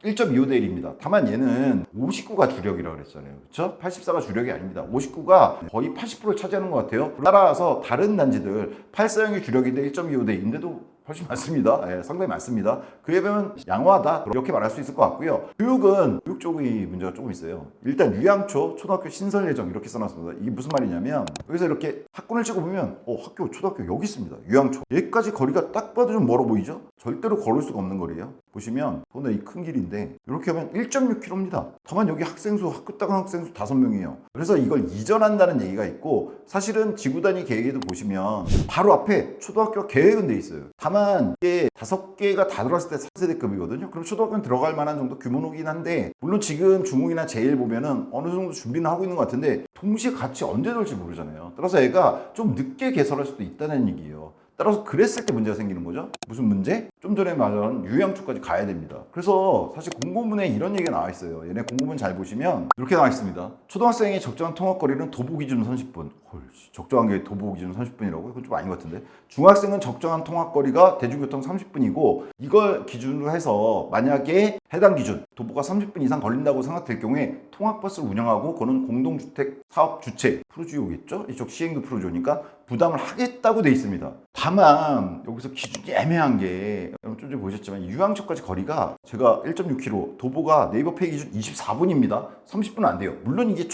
1.25대 1입니다. 다만 얘는 59가 주력이라고 그랬잖아요. 그렇죠? 84가 주력이 아닙니다. 59가 거의 80%를 차지하는 것 같아요. 따라서 다른 단지들 84형이 주력인데 1.25대 2인데도 훨씬 많습니다. 예, 상당히 많습니다. 그에 비하면 양호하다 이렇게 말할 수 있을 것 같고요. 교육 쪽이 문제가 조금 있어요. 일단 유양초 초등학교 신설 예정 이렇게 써놨습니다. 이게 무슨 말이냐면 여기서 이렇게 학군을 찍어보면 학교 초등학교 여기 있습니다. 유양초 여기까지 거리가 딱 봐도 좀 멀어 보이죠? 절대로 걸을 수가 없는 거리예요. 보시면 더군다나 이 큰 길인데 이렇게 하면 1.6km입니다. 다만 여기 학교 학생 수 5명이에요. 그래서 이걸 이전한다는 얘기가 있고 사실은 지구 단위 계획에도 보시면 바로 앞에 초등학교 계획은 돼 있어요. 다만 이게 5개가 다 들어왔을 때 4세대급이거든요. 그럼 초등학교는 들어갈 만한 정도 규모이긴 한데 물론 지금 중국이나 제일 보면은 어느 정도 준비는 하고 있는 것 같은데 동시에 같이 언제 될지 모르잖아요. 따라서 얘가 좀 늦게 개설할 수도 있다는 얘기예요. 따라서 그랬을 때 문제가 생기는 거죠. 무슨 문제? 좀 전에 말한 유양초까지 가야 됩니다. 그래서 사실 공고문에 이런 얘기가 나와 있어요. 얘네 공고문 잘 보시면 이렇게 나와 있습니다. 초등학생의 적정한 통학거리는 도보 기준 30분. 적정한 게 도보 기준 30분이라고? 그건 좀 아닌 것 같은데. 중학생은 적정한 통학거리가 대중교통 30분이고 이걸 기준으로 해서 만약에 해당 기준 도보가 30분 이상 걸린다고 생각될 경우에 통학버스를 운영하고 그거는 공동주택 사업 주체 프로지오겠죠? 이쪽 시행도 프로지오니까 부담을 하겠다고 돼 있습니다. 다만 여기서 기준이 애매한 게 여러분 좀 전에 보셨지만 유양초까지 거리가 제가 1.6km 도보가 네이버 페이 기준 24분입니다. 30분은 안 돼요. 물론 이게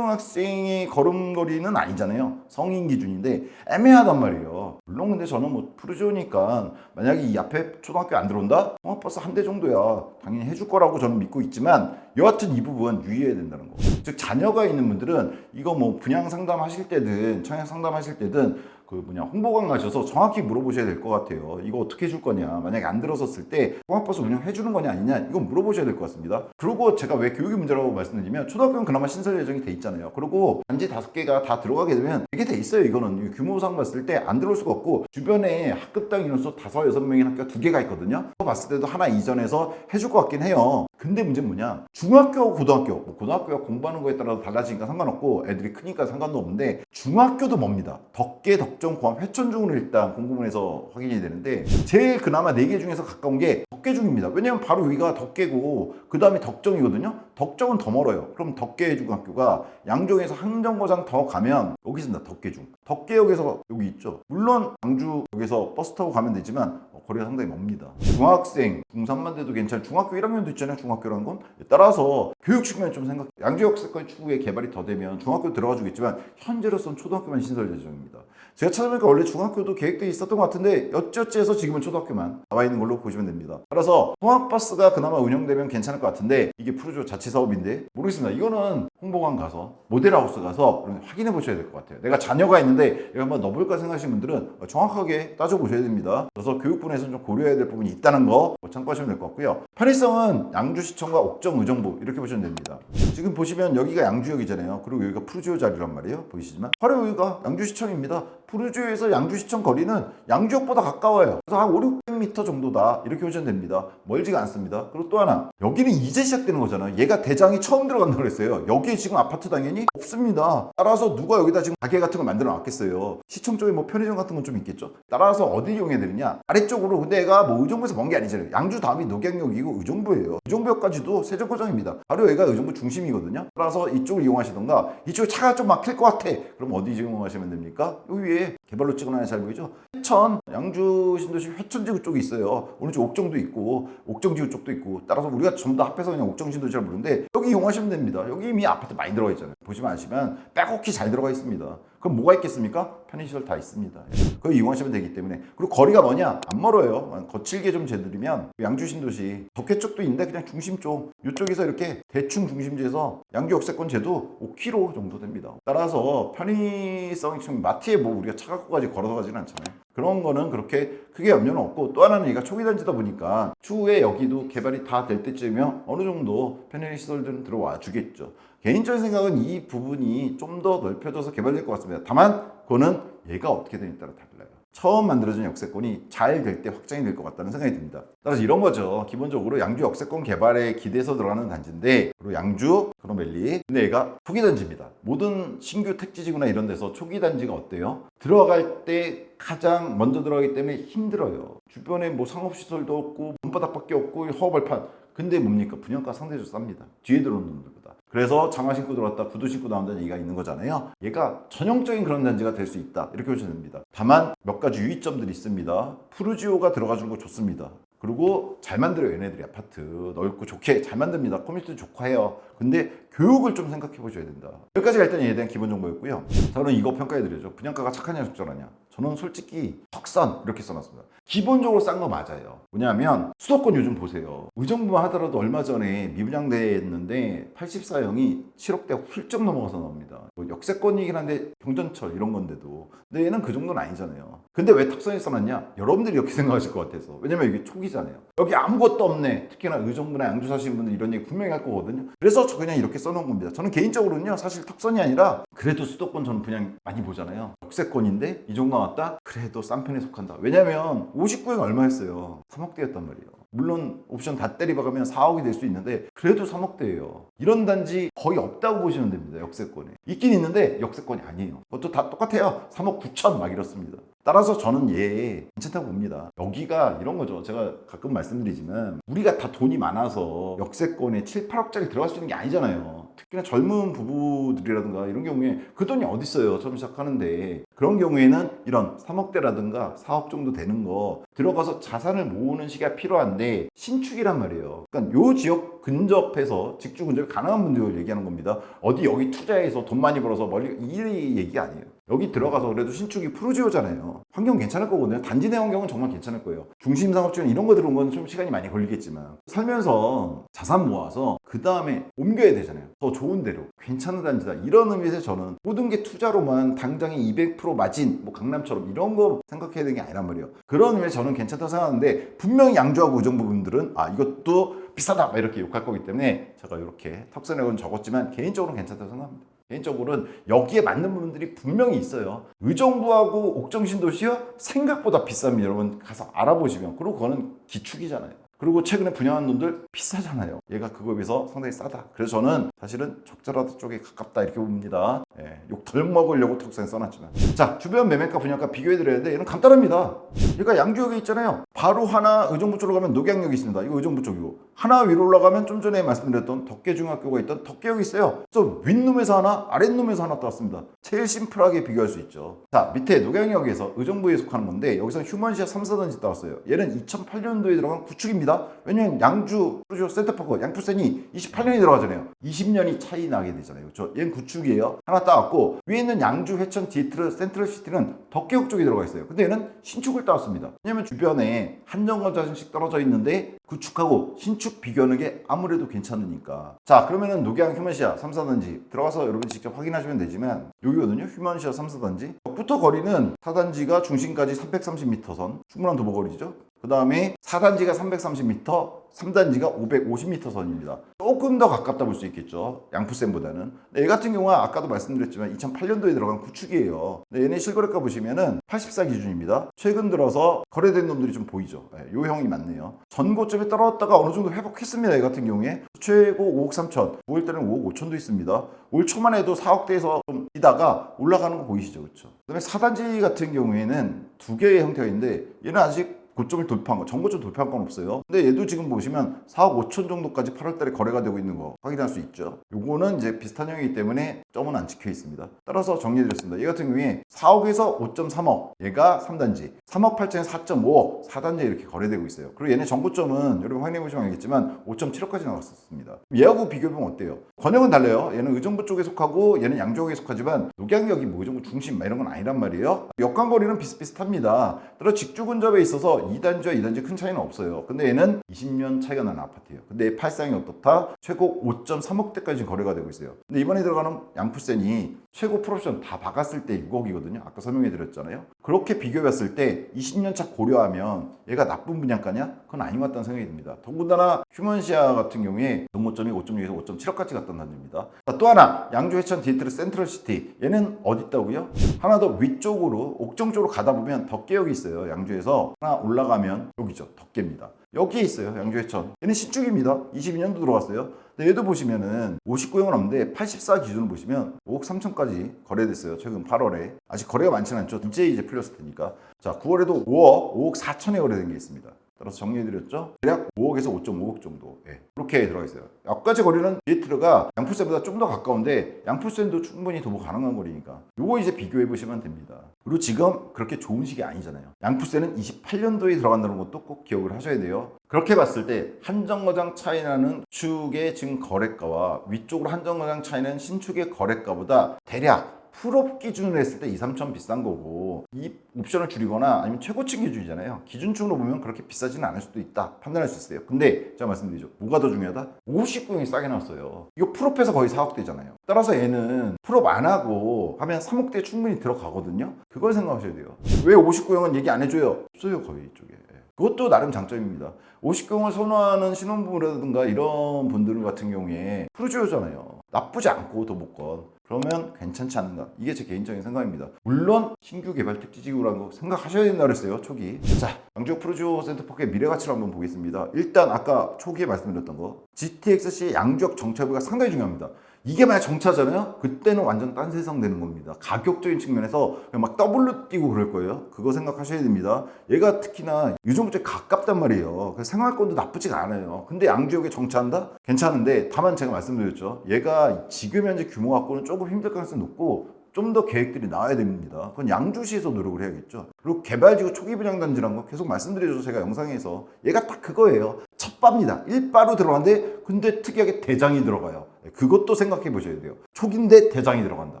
초등학생의 걸음거리는 아니잖아요. 성인 기준인데 애매하단 말이에요. 물론 근데 저는 뭐 프로지오니까 만약에 이 앞에 초등학교 안 들어온다? 통학버스 한 대 정도야 당연히 해줄 거라고 저는 믿고 있지만 여하튼 이 부분 유의해야 된다는 거. 즉 자녀가 있는 분들은 이거 뭐 분양 상담하실 때든 청약 상담하실 때든 홍보관 가셔서 정확히 물어보셔야 될 것 같아요. 이거 어떻게 해줄 거냐. 만약에 안 들어섰을 때 통학버스 운영해 주는 거냐 아니냐 이거 물어보셔야 될 것 같습니다. 그리고 제가 왜 교육의 문제라고 말씀드리면 초등학교는 그나마 신설 예정이 돼 있잖아요. 그리고 단지 5개가 다 들어가게 되면 이게 돼 있어요. 이거는 규모상 봤을 때 안 들어올 수가 없고 주변에 학급당 인원수 5, 6명인 학교가 2개가 있거든요. 그거 봤을 때도 하나 이전해서 해줄 것 같긴 해요. 근데 문제는 뭐냐? 중학교, 고등학교, 고등학교가 공부하는 거에 따라 달라지니까 상관없고 애들이 크니까 상관도 없는데 중학교도 뭡니다. 덕계, 덕정, 고암, 회천중으로 일단 공고문에서 확인이 되는데 제일 그나마 4개 중에서 가까운 게 덕계중입니다. 왜냐면 바로 여기가 덕계고 그 다음에 덕정이거든요. 덕정은 더 멀어요. 그럼 덕계중학교가 양정에서 항정거장 더 가면 여기 있습니다. 덕계중. 덕계역에서 여기 있죠. 물론 양주역에서 버스 타고 가면 되지만 거리가 상당히 멉니다. 중학생, 중3만 돼도 괜찮아요. 중학교 1학년도 있잖아요. 중학교라는 건. 따라서 교육 측면 좀 생각. 양주역세권 추후에 개발이 더 되면 중학교 들어가 주겠지만 현재로서는 초등학교만 신설 예정입니다. 제가 찾아보니까 원래 중학교도 계획돼 있었던 것 같은데 어찌어찌해서 지금은 초등학교만 나와 있는 걸로 보시면 됩니다. 따라서 통학버스가 그나마 운영되면 괜찮을 것 같은데 이게 프로조 자체 사업인데 모르겠습니다. 이거는 홍보관 가서 모델하우스 가서 확인해 보셔야 될 것 같아요. 내가 자녀가 있는데 이거 한번 넣어볼까 생각하시는 분들은 정확하게 따져보셔야 됩니다. 그래서 교육분에서는 좀 고려해야 될 부분이 있다는 거 참고하시면 될 것 같고요. 편의성은 양주시청과 옥정, 의정부 이렇게 보시면 됩니다. 지금 보시면 여기가 양주역이잖아요. 그리고 여기가 프루지오 자리란 말이에요. 보이시지만 바로 여기가 양주시청입니다. 프루지오에서 양주시청 거리는 양주역보다 가까워요. 그래서 한 5, 600m 정도다 이렇게 보시면 됩니다. 멀지가 않습니다. 그리고 또 하나 여기는 이제 시작되는 거잖아요. 얘가 대장이 처음 들어간다고 그랬어요. 여기에 지금 아파트 당연히 없습니다. 따라서 누가 여기다 지금 가게 같은 걸 만들어 놨겠어요. 시청 쪽에 뭐 편의점 같은 건 좀 있겠죠. 따라서 어디 이용해야 되느냐 아래쪽으로. 근데 얘가 뭐 의정부에서 먼 게 아니잖아요. 양주 다음이 녹양역이고 의정부예요. 의정부역까지도 세종고정입니다. 바로 여기가 의정부 중심이거든요. 따라서 이쪽을 이용하시던가 이쪽에 차가 좀 막힐 것 같아. 그럼 어디 이용하시면 됩니까? 여기 위에 개발로 찍어놔야 잘 보이죠? 회천, 양주 신도시 회천지구 쪽이 있어요. 오른쪽 옥정도 있고 옥정지구 쪽도 있고 따라서 우리가 전부 다 합해서 그냥 옥정 신도시라고 부르는데 여기 이용하시면 됩니다. 여기 이미 아파트 많이 들어가 있잖아요. 보시면 아시면 빼곡히 잘 들어가 있습니다. 그럼 뭐가 있겠습니까? 편의시설 다 있습니다. 그거 이용하시면 되기 때문에. 그리고 거리가 뭐냐? 안 멀어요. 거칠게 좀 재드리면 양주 신도시 덕회 쪽도 있는데 그냥 중심 쪽 이쪽에서 이렇게 대충 중심지에서 양주 역세권 제도 5km 정도 됩니다. 따라서 편의성이 좀 마트에 뭐 우리가 차 갖고까지 걸어서 가지는 않잖아요. 그런 거는 그렇게 크게 염려는 없고 또 하나는 얘가 초기 단지다 보니까 추후에 여기도 개발이 다 될 때쯤이면 어느 정도 편의시설들은 들어와 주겠죠. 개인적인 생각은 이 부분이 좀 더 넓혀져서 개발될 것 같습니다. 다만 그거는 얘가 어떻게 되느냐에 따라 달라요. 처음 만들어진 역세권이 잘 될 때 확장이 될 것 같다는 생각이 듭니다. 따라서 이런 거죠. 기본적으로 양주 역세권 개발에 기대서 들어가는 단지인데 그리고 양주, 그로멜리 근데 얘가 초기 단지입니다. 모든 신규 택지지구나 이런 데서 초기 단지가 어때요? 들어갈 때 가장 먼저 들어가기 때문에 힘들어요. 주변에 뭐 상업시설도 없고 문바닥밖에 없고 허벌판. 근데 뭡니까? 분양가 상대적으로 쌉니다. 뒤에 들어오는 분들보다. 그래서 장화 신고 들어갔다 구두 신고 나온다는 얘기가 있는 거잖아요. 얘가 전형적인 그런 단지가 될 수 있다 이렇게 보시면 됩니다. 다만 몇 가지 유의점들이 있습니다. 푸르지오가 들어가 주는 거 좋습니다. 그리고 잘 만들어요. 얘네들이 아파트 넓고 좋게 잘 만듭니다. 커뮤니티도 좋고 해요. 근데 교육을 좀 생각해 보셔야 된다. 여기까지가 일단 얘에 대한 기본 정보였고요. 저는 이거 평가해 드려죠. 분양가가 착하냐 적절하냐. 저는 솔직히 석선 이렇게 써놨습니다. 기본적으로 싼 거 맞아요. 뭐냐면 수도권 요즘 보세요. 의정부만 하더라도 얼마 전에 미분양됐는데 84형이 7억대 훌쩍 넘어가서 나옵니다. 뭐 역세권이긴 한데 경전철 이런 건데도. 근데 얘는 그 정도는 아니잖아요. 근데 왜 탑선에 써놨냐? 여러분들이 이렇게 생각하실 것 같아서. 왜냐면 이게 초기잖아요. 여기 아무것도 없네. 특히나 의정부나 양주 사시는 분들 이런 얘기 분명히 할 거거든요. 그래서 저 그냥 이렇게 써놓은 겁니다. 저는 개인적으로는요. 사실 탑선이 아니라 그래도 수도권 저는 분양 많이 보잖아요. 역세권인데 이 정도 나왔다? 그래도 싼 편에 속한다. 왜냐면 59억 얼마였어요? 3억대였단 말이에요. 물론 옵션 다 때리박으면 4억이 될 수 있는데 그래도 3억대예요. 이런 단지 거의 없다고 보시면 됩니다. 역세권에. 있긴 있는데 역세권이 아니에요. 그것도 다 똑같아요. 3억 9천 막 이렇습니다. 따라서 저는 얘 괜찮다고 봅니다. 여기가 이런 거죠. 제가 가끔 말씀드리지만 우리가 다 돈이 많아서 역세권에 7, 8억짜리 들어갈 수 있는 게 아니잖아요. 특히나 젊은 부부들이라든가 이런 경우에 그 돈이 어디 있어요. 처음 시작하는데 그런 경우에는 이런 3억대라든가 4억 정도 되는 거 들어가서 자산을 모으는 시기가 필요한데 신축이란 말이에요. 그러니까 요 지역 근접해서 직주 근접이 가능한 분들 얘기하는 겁니다. 어디 여기 투자해서 돈 많이 벌어서 멀리 이 얘기 아니에요. 여기 들어가서 그래도 신축이 푸르지오잖아요. 환경 괜찮을 거거든요. 단지 내 환경은 정말 괜찮을 거예요. 중심 상업 지원 이런 거 들어온 건 좀 시간이 많이 걸리겠지만 살면서 자산 모아서 그 다음에 옮겨야 되잖아요. 더 좋은 데로 괜찮은 단지다. 이런 의미에서 저는 모든 게 투자로만 당장에 200% 마진 뭐 강남처럼 이런 거 생각해야 되는 게 아니란 말이에요. 그런 의미에서 저는 괜찮다고 생각하는데 분명히 양주하고 의정 부분들은 이것도 비싸다 이렇게 욕할 거기 때문에 제가 이렇게 턱선에는 적었지만 개인적으로는 괜찮다고 생각합니다. 개인적으로는 여기에 맞는 부분들이 분명히 있어요. 의정부하고 옥정신도시요 생각보다 비쌉니다. 여러분 가서 알아보시면. 그리고 그거는 기축이잖아요. 그리고 최근에 분양한 놈들 비싸잖아요. 얘가 그거에 비해서 상당히 싸다. 그래서 저는 사실은 적절하다 쪽에 가깝다 이렇게 봅니다. 욕 덜 먹으려고 턱선에 써놨지만. 자, 주변 매매가 분양가 비교해드려야 되는데 얘는 간단합니다. 그러니까 양주역에 있잖아요. 바로 하나 의정부 쪽으로 가면 녹양역이 있습니다. 이거 의정부 쪽이고. 하나 위로 올라가면 좀 전에 말씀드렸던 덕계중학교가 있던 덕계역이 있어요. 그래서 윗놈에서 하나 아랫놈에서 하나 떠왔습니다. 제일 심플하게 비교할 수 있죠. 자, 밑에 녹양역에서 의정부에 속하는 건데 여기서 휴먼시아 3사단지 따왔어요. 얘는 2008년도에 들어간 구축입니다. 왜냐면 양주 프로지오 센터파크 양푸센이 28년이 들어가잖아요. 20년이 차이 나게 되잖아요. 그렇죠? 얘는 구축이에요. 하나 따왔고 위에 있는 양주 회천 디에트르 센트럴시티는 덕계역 쪽에 들어가 있어요. 근데 얘는 신축을 따왔습니다. 왜냐면 주변에 한정거장씩 떨어져 있는데 구축하고 신축 비교하는 게 아무래도 괜찮으니까. 자, 그러면은 녹양 휴먼시아 3사단지 들어가서 여러분이 직접 확인하시면 되지만 여기거든요. 휴먼시아 3사단지. 부터 거리는 4단지가 중심까지 330m 선 충분한 도보거리죠. 그 다음에 4단지가 330m, 3단지가 550m 선입니다. 조금 더 가깝다 볼 수 있겠죠. 양푸센보다는. 얘 같은 경우는 아까도 말씀드렸지만 2008년도에 들어간 구축이에요. 얘네 실거래가 보시면은 84 기준입니다. 최근 들어서 거래된 놈들이 좀 보이죠. 요 형이 맞네요. 전고점에 떨어졌다가 어느 정도 회복했습니다. 얘 같은 경우에 최고 5억 3천, 9월 때는 5억 5천도 있습니다. 올 초만 해도 4억대에서 좀 뛰다가 올라가는 거 보이시죠, 그렇죠? 그다음에 4단지 같은 경우에는 두 개의 형태가 있는데 얘는 아직 고점을 돌파한 거, 전고점 돌파한 건 없어요. 근데 얘도 지금 보시면 4억 5천 정도까지 8월달에 거래가 되고 있는 거 확인할 수 있죠. 요거는 이제 비슷한 형이기 때문에 점은 안 찍혀 있습니다. 따라서 정리해드렸습니다. 얘 같은 경우에 4억에서 5.3억, 얘가 3단지, 3억 8천에 4.5억, 4단지에 이렇게 거래되고 있어요. 그리고 얘네 전고점은 여러분 확인해보시면 알겠지만 5.7억까지 나왔었습니다. 얘하고 비교해보면 어때요? 권역은 달라요. 얘는 의정부 쪽에 속하고 얘는 양주역에 속하지만 녹양역이 뭐 의정부 중심 이런 건 아니란 말이에요. 역광거리는 비슷비슷합니다. 따라 직주 근접에 있어서 2단지와 2단지 큰 차이는 없어요. 근데 얘는 20년 차이가 나는 아파트예요. 근데 얘 팔상이 어떻다? 최고 5.3억대까지 거래가 되고 있어요. 근데 이번에 들어가는 양푸센이 최고 풀옵션 다 박았을 때 6억이거든요. 아까 설명해 드렸잖아요. 그렇게 비교해봤을 때 20년 차 고려하면 얘가 나쁜 분양가냐? 그건 아닌 것 같다는 생각이 듭니다. 더군다나 휴먼시아 같은 경우에 동고점이 5.6에서 5.7억까지 갔던 단지입니다. 또 하나 양주 회천 디에트르 센트럴시티 얘는 어디 있다고요? 하나 더 위쪽으로 옥정 쪽으로 가다 보면 덕계역이 있어요. 양주에서 하나 올라가면 여기죠. 덕계입니다. 여기에 있어요. 양주 회천. 얘는 신축입니다. 22년도 들어갔어요. 근데 얘도 보시면은 59형은 없는데 84 기준을 보시면 5억 3천까지 거래됐어요. 최근 8월에. 아직 거래가 많지는 않죠. 이제 풀렸을 테니까. 자, 9월에도 5억 4천에 거래된 게 있습니다. 따라서 정리해드렸죠. 대략 5억에서 5.5억 정도. 그렇게 이렇게 들어가 있어요. 여기까지 거리는 비에트르가 양풀센보다 좀 더 가까운데 양풀센도 충분히 도보 가능한 거리니까 요거 이제 비교해 보시면 됩니다. 그리고 지금 그렇게 좋은 시기 아니잖아요. 양풀센은 28년도에 들어간다는 것도 꼭 기억을 하셔야 돼요. 그렇게 봤을 때 한정거장 차이나는 축의 지금 거래가와 위쪽으로 한정거장 차이는 신축의 거래가보다 대략 풀업 기준으로 했을 때 2, 3천 비싼 거고 이 옵션을 줄이거나 아니면 최고층 기준이잖아요. 기준층으로 보면 그렇게 비싸지는 않을 수도 있다. 판단할 수 있어요. 근데 제가 말씀드리죠. 뭐가 더 중요하다? 59형이 싸게 나왔어요. 이거 풀업해서 거의 4억대잖아요. 따라서 얘는 풀업 안 하고 하면 3억대 충분히 들어가거든요. 그걸 생각하셔야 돼요. 왜 59형은 얘기 안 해줘요? 없어요 거의 이쪽에. 그것도 나름 장점입니다. 50경을 선호하는 신혼부부라든가 이런 분들 같은 경우에 프루지오잖아요. 나쁘지 않고 도보권. 그러면 괜찮지 않는가? 이게 제 개인적인 생각입니다. 물론 신규 개발 택지지구라는 거 생각하셔야 된다 그랬어요. 초기. 자, 양주역 프루지오 센터파크의 미래 가치를 한번 보겠습니다. 일단 아까 초기에 말씀드렸던 거 GTX-C의 양주역 정차비가 상당히 중요합니다. 이게 만약 정차잖아요? 그때는 완전 딴 세상 되는 겁니다. 가격적인 측면에서 막 더블로 뛰고 그럴 거예요. 그거 생각하셔야 됩니다. 얘가 특히나 유종부터에 가깝단 말이에요. 그래서 생활권도 나쁘지가 않아요. 근데 양주역에 정차한다? 괜찮은데 다만 제가 말씀드렸죠. 얘가 지금 현재 규모 갖고는 조금 힘들 가능성이 높고 좀 더 계획들이 나와야 됩니다. 그건 양주시에서 노력을 해야겠죠. 그리고 개발지구 초기 분양단지라는 거 계속 말씀드리죠. 제가 영상에서 얘가 딱 그거예요. 첫바입니다. 1바로 들어가는데 근데 특이하게 대장이 들어가요. 그것도 생각해 보셔야 돼요. 초기인데 대장이 들어간다.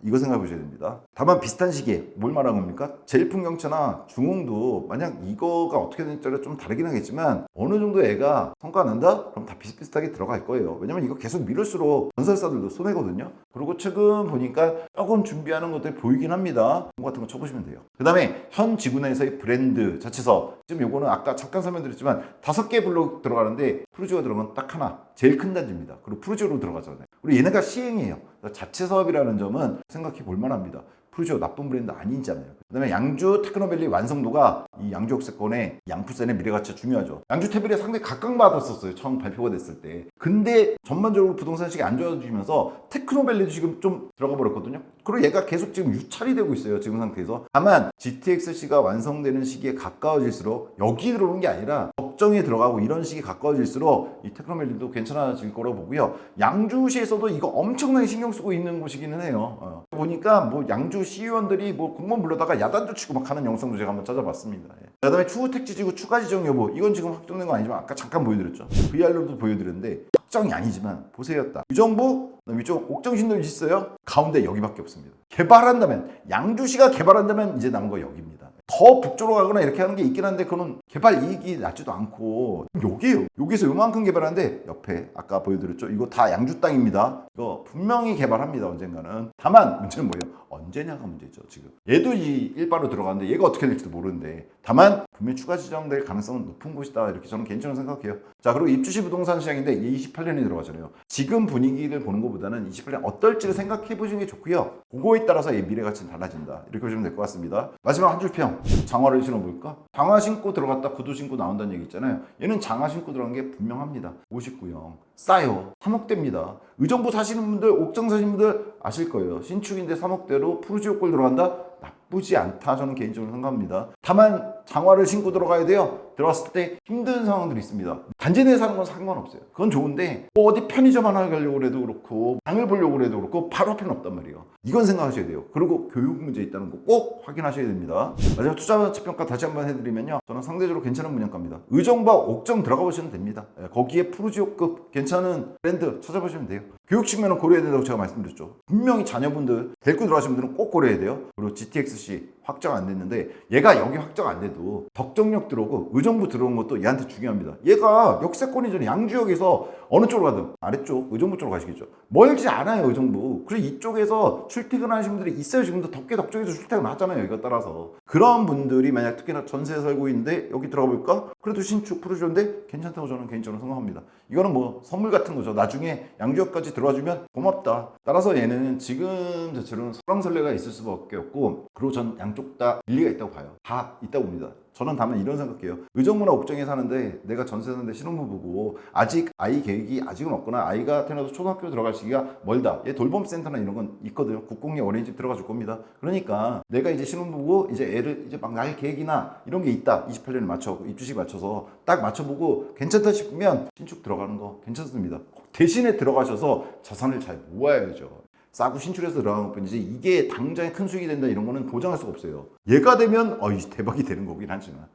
이거 생각해 보셔야 됩니다. 다만 비슷한 시기에 뭘 말하는 겁니까? 제일풍경차나 중흥도 만약 이거가 어떻게 되는지가 좀 다르긴 하겠지만 어느 정도 애가 성과가 난다? 그럼 다 비슷비슷하게 들어갈 거예요. 왜냐면 이거 계속 미룰수록 건설사들도 손해거든요. 그리고 최근 보니까 조금 준비하는 것들이 보이긴 합니다. 그거 같은 거 쳐보시면 돼요. 그 다음에 현 지구 내에서의 브랜드 자체서 지금 요거는 아까 잠깐 설명드렸지만 5개 블록 들어가는데 프루지오가 들어간 딱 하나 제일 큰 단지입니다. 그리고 프루지오로 들어가잖아요. 그리고 얘네가 시행이에요. 자체 사업이라는 점은 생각해 볼 만합니다. 프루지오 나쁜 브랜드 아니잖아요. 그 다음에 양주 테크노밸리 완성도가 이 양주 역세권의 양풀센의 미래가치가 중요하죠. 양주 테빌에 상당히 각광받았었어요. 처음 발표가 됐을 때. 근데 전반적으로 부동산 시장이 안 좋아지면서 테크노밸리도 지금 좀 들어가 버렸거든요. 그리고 얘가 계속 지금 유찰이 되고 있어요. 지금 상태에서. 다만 GTX-C가 완성되는 시기에 가까워질수록 여기 들어오는 게 아니라 적정에 들어가고 이런 시기 가까워질수록 이 테크노밸리도 괜찮아질 거라고 보고요. 양주시에서도 이거 엄청나게 신경 쓰고 있는 곳이기는 해요. 보니까 뭐 양주 시의원들이 뭐 공무원 불러다가 야단도 치고 막 하는 영상도 제가 한번 찾아봤습니다. 그 다음에 추후 택지지구 추가 지정 여부. 이건 지금 확정된 건 아니지만 아까 잠깐 보여드렸죠. VR로도 보여드렸는데 확정이 아니지만 보세요였다. 유정부 위쪽 옥정신도 있어요. 가운데 여기밖에 없습니다. 개발한다면 양주시가 개발한다면 이제 남은 거 여기입니다. 더 북쪽으로 가거나 이렇게 하는 게 있긴 한데 그거는 개발 이익이 낮지도 않고 여기에요. 여기서 요만큼 개발하는데 옆에 아까 보여드렸죠. 이거 다 양주 땅입니다. 이거 분명히 개발합니다. 언젠가는. 다만 문제는 뭐예요? 언제냐가 문제죠. 지금 얘도 이 1바로 들어가는데 얘가 어떻게 될지도 모르는데 다만 분명히 추가 지정될 가능성은 높은 곳이다. 이렇게 저는 개인적으로 생각해요. 자, 그리고 입주시 부동산 시장인데 28년이 들어가잖아요. 지금 분위기를 보는 것보다는 28년 어떨지를 생각해 보시는 게 좋고요. 그거에 따라서 이 미래 가치는 달라진다. 이렇게 보시면 될 것 같습니다. 마지막 한 줄 평. 장화를 신어볼까? 장화 신고 들어갔다 구두 신고 나온다는 얘기 있잖아요. 얘는 장화 신고 들어간 게 분명합니다. 59형. 싸요. 3억대입니다. 의정부 사시는 분들, 옥정 사시는 분들 아실 거예요. 신축인데 3억대로 푸르지오 꼴 들어간다? 나쁘지 않다. 저는 개인적으로 생각합니다. 다만 장화를 신고 들어가야 돼요. 들어갔을 때 힘든 상황들이 있습니다. 단지 내에 사는 건 상관없어요. 그건 좋은데 뭐 어디 편의점 하나 가려고 해도 그렇고 장을 보려고 해도 그렇고 바로 앞에는 없단 말이에요. 이건 생각하셔야 돼요. 그리고 교육 문제 있다는 거 꼭 확인하셔야 됩니다. 마지막 투자 가치 평가 다시 한번 해드리면요. 저는 상대적으로 괜찮은 분양가입니다. 의정부와 옥정 들어가 보시면 됩니다. 거기에 푸르지오급 괜찮은 브랜드 찾아보시면 돼요. 교육 측면은 고려해야 된다고 제가 말씀드렸죠. 분명히 자녀분들 데리고 들어가시는 분들은 꼭 고려해야 돼요. 그리고 GTX-C 확정 안 됐는데 얘가 여기 확정 안 돼도 덕정역 들어오고 의정부 들어온 것도 얘한테 중요합니다. 얘가 역세권이잖아요. 양주역에서 어느 쪽으로 가든 아래쪽 의정부 쪽으로 가시겠죠. 멀지 않아요. 의정부. 그리고 이쪽에서 출퇴근하시는 분들이 있어요. 지금도 덕계 덕쪽에서 출퇴근 하잖아요. 이거 따라서 그런 분들이 만약 특히나 전세에 살고 있는데 여기 들어가 볼까? 그래도 신축 푸르지오인데 괜찮다고 저는 개인적으로 생각합니다. 이거는 뭐 선물 같은 거죠. 나중에 양주역까지 들어와주면 고맙다. 따라서 얘는 지금 자체로는 설왕설래가 있을 수밖에 없고 그리고 전 양쪽 양쪽 다 일리가 있다고 봐요. 다 있다고 봅니다. 저는 다만 이런 생각해요. 의정부나 옥정에 사는데 내가 전세 사는데 신혼부부고 아직 아이 계획이 아직은 없거나 아이가 태어나서 초등학교 들어갈 시기가 멀다. 얘 돌봄센터나 이런 건 있거든요. 국공립 어린이집 들어가 줄 겁니다. 그러니까 내가 이제 신혼부부고 이제 애를 이제 막 낳을 계획이나 이런 게 있다. 28년에 맞춰 입주식 맞춰서 딱 맞춰보고 괜찮다 싶으면 신축 들어가는 거 괜찮습니다. 대신에 들어가셔서 자산을 잘 모아야죠. 싸고 신축해서 들어가는 것뿐이지 이게 당장에 큰 수익이 된다 이런 거는 보장할 수가 없어요. 얘가 되면 대박이 되는 거긴 하지만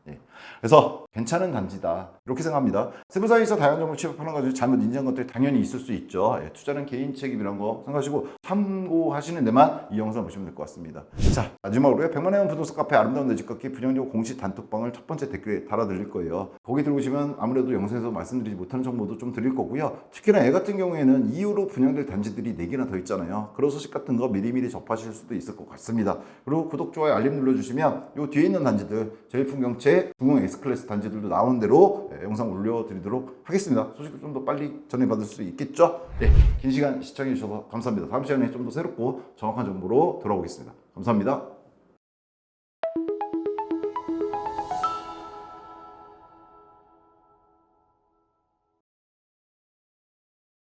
그래서 괜찮은 단지다 이렇게 생각합니다. 세무사에서 다양한 정보를 취급하는 가지고 잘못 인지한 것들이 당연히 있을 수 있죠. 투자는 개인 책임이라는 거 생각하시고 참고하시는 데만 이 영상 보시면 될 것 같습니다. 자, 마지막으로요. 100만원 원 부동산 카페 아름다운 내 집 걷기 분양적 공시 단톡방을 첫 번째 댓글에 달아드릴 거예요. 거기 들어오시면 아무래도 영상에서 말씀드리지 못하는 정보도 좀 드릴 거고요. 특히나 애 같은 경우에는 이후로 분양될 단지들이 4개나 더 있잖아요. 그런 소식 같은 거 미리미리 접하실 수도 있을 것 같습니다. 그리고 구독, 좋아요, 알림 눌러주시면 요 뒤에 있는 단지들 제일풍경채, 중흥 S클래스 단지들도 나오는 대로 영상 올려드리도록 하겠습니다. 소식을 좀 더 빨리 전해받을 수 있겠죠? 긴 시간 시청해 주셔서 감사합니다. 다음 시간에 좀 더 새롭고 정확한 정보로 돌아오겠습니다. 감사합니다.